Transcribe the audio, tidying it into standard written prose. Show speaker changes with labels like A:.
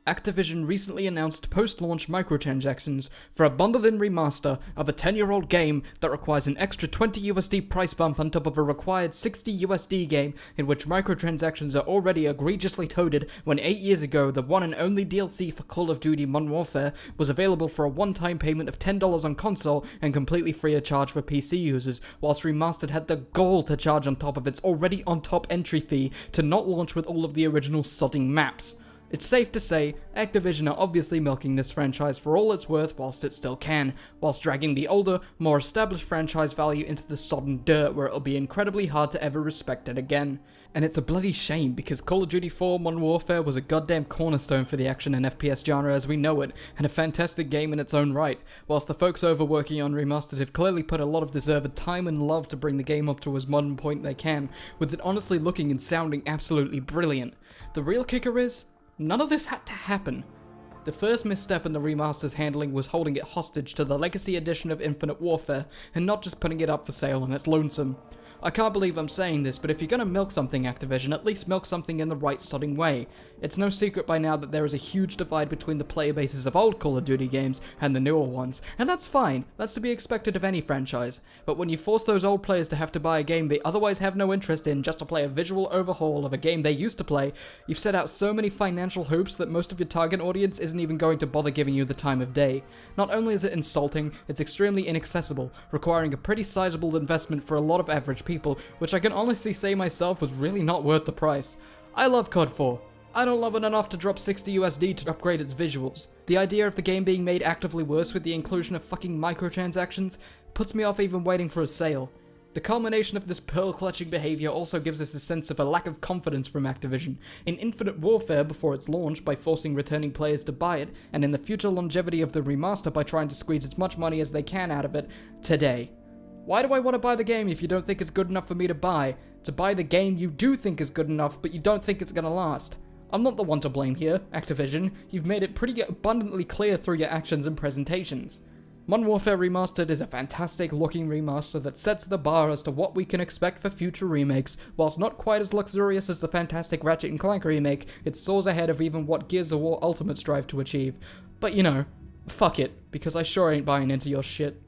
A: Activision recently announced post-launch microtransactions for a bundled-in remaster of a 10-year-old game that requires an extra $20 price bump on top of a required $60 game in which microtransactions are already egregiously toaded when 8 years ago the one and only DLC for Call of Duty Modern Warfare was available for a one-time payment of $10 on console and completely free of charge for PC users, whilst Remastered had the gall to charge on top of its already on-top entry fee to not launch with all of the original sodding maps. It's safe to say, Activision are obviously milking this franchise for all it's worth whilst it still can, whilst dragging the older, more established franchise value into the sodden dirt where it'll be incredibly hard to ever respect it again. And it's a bloody shame because Call of Duty 4 Modern Warfare was a goddamn cornerstone for the action and FPS genre as we know it, and a fantastic game in its own right, whilst the folks over working on Remastered have clearly put a lot of deserved time and love to bring the game up to as modern point they can, with it honestly looking and sounding absolutely brilliant. The real kicker is, none of this had to happen. The first misstep in the remaster's handling was holding it hostage to the Legacy Edition of Infinite Warfare, and not just putting it up for sale on its lonesome. I can't believe I'm saying this, but if you're gonna milk something, Activision, at least milk something in the right sodding way. It's no secret by now that there is a huge divide between the player bases of old Call of Duty games and the newer ones, and that's fine, that's to be expected of any franchise. But when you force those old players to have to buy a game they otherwise have no interest in just to play a visual overhaul of a game they used to play, you've set out so many financial hoops that most of your target audience isn't even going to bother giving you the time of day. Not only is it insulting, it's extremely inaccessible, requiring a pretty sizable investment for a lot of average people, which I can honestly say myself was really not worth the price. I love COD 4. I don't love it enough to drop $60 to upgrade its visuals. The idea of the game being made actively worse with the inclusion of fucking microtransactions puts me off even waiting for a sale. The culmination of this pearl-clutching behavior also gives us a sense of a lack of confidence from Activision in Infinite Warfare before its launch by forcing returning players to buy it, and in the future longevity of the remaster by trying to squeeze as much money as they can out of it today. Why do I want to buy the game if you don't think it's good enough for me to buy? To buy the game you do think is good enough, but you don't think it's gonna last. I'm not the one to blame here, Activision. You've made it pretty abundantly clear through your actions and presentations. Modern Warfare Remastered is a fantastic looking remaster that sets the bar as to what we can expect for future remakes. Whilst not quite as luxurious as the fantastic Ratchet & Clank remake, it soars ahead of even what Gears of War Ultimate strive to achieve. But you know, fuck it, because I sure ain't buying into your shit.